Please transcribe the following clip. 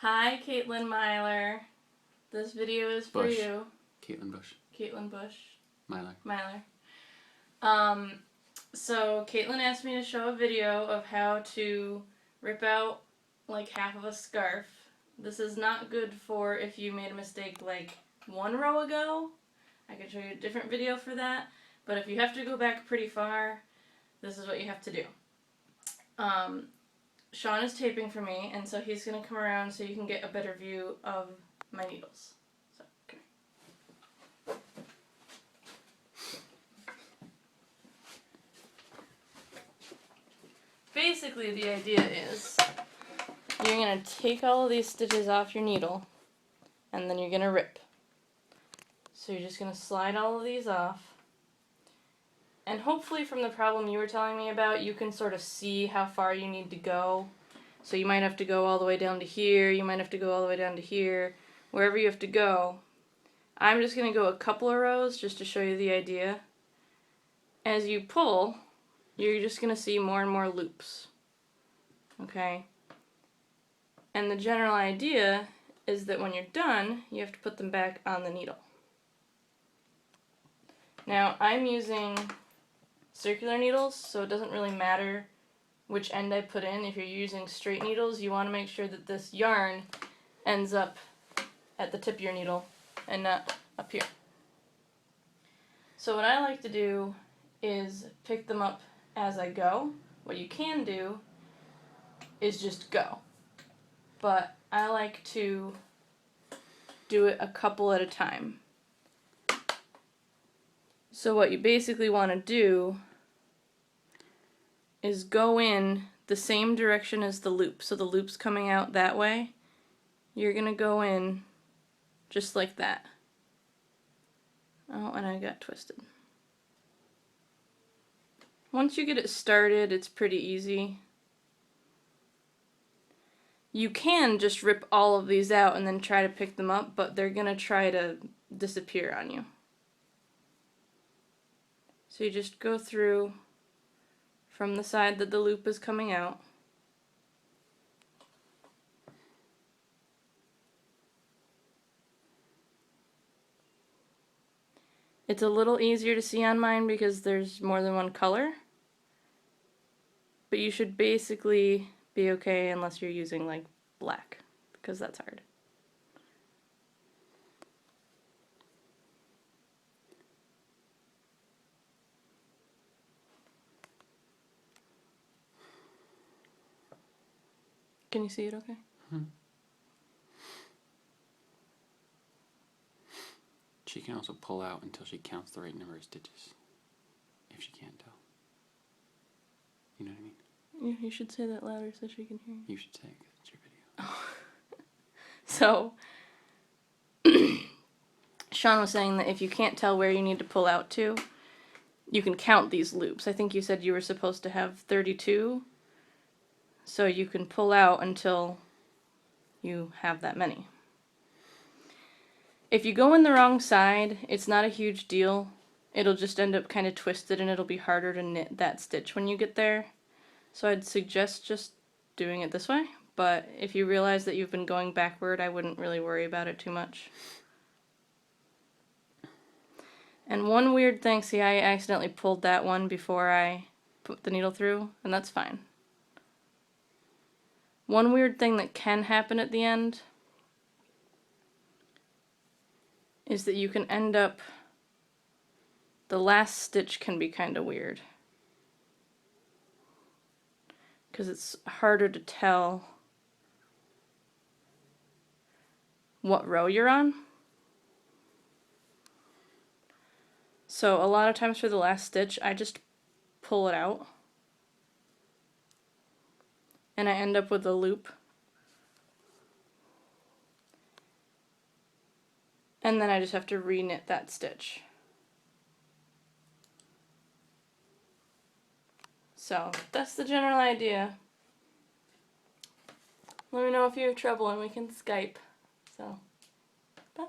Hi, Caitlin Myler. This video is for Bush. you. Caitlin Bush. Caitlin Bush. Myler. So Caitlin asked me to show a video of how to rip out like half of a scarf. This is not good for if you made a mistake like one row ago. I can show you a different video for that. But if you have to go back pretty far, this is what you have to do. Sean is taping for me, and so he's going to come around so you can get a better view of my needles. So, come here. Basically, the idea is you're going to take all of these stitches off your needle, and then you're going to rip. So you're just going to slide all of these off. And hopefully from the problem you were telling me about, you can sort of see how far you need to go. So you might have to go all the way down to here, you might have to go all the way down to here, wherever you have to go. I'm just going to go a couple of rows just to show you the idea. As you pull, you're just going to see more and more loops. Okay? And the general idea is that when you're done, you have to put them back on the needle. Now, I'm using circular needles, so it doesn't really matter which end I put in. If you're using straight needles, you want to make sure that this yarn ends up at the tip of your needle and not up here. So what I like to do is pick them up as I go. What you can do is just go. But I like to do it a couple at a time. So what you basically want to do is go in the same direction as the loop. So the loop's coming out that way. You're going to go in just like that. Oh, and I got twisted. Once you get it started, it's pretty easy. You can just rip all of these out and then try to pick them up, but they're going to try to disappear on you. So you just go through from the side that the loop is coming out. It's a little easier to see on mine because there's more than one color, but you should basically be okay unless you're using like black, because that's hard. Can you see it okay? She can also pull out until she counts the right number of stitches, if she can't tell. You know what I mean? Yeah, you should say that louder so she can hear you. You should say it because it's your video. So, Sean was saying that if you can't tell where you need to pull out to, you can count these loops. I think you said you were supposed to have 32, so you can pull out until you have that many. If you go in the wrong side, it's not a huge deal. It'll just end up kind of twisted and it'll be harder to knit that stitch when you get there. So I'd suggest just doing it this way, but if you realize that you've been going backward, I wouldn't really worry about it too much. And one weird thing, see, I accidentally pulled that one before I put the needle through, and that's fine. One weird thing that can happen at the end is that you can end up, the last stitch can be kind of weird, because it's harder to tell what row you're on. So a lot of times for the last stitch, I just pull it out, and I end up with a loop. And then I just have to re-knit that stitch. So that's the general idea. Let me know if you have trouble and we can Skype. So, bye.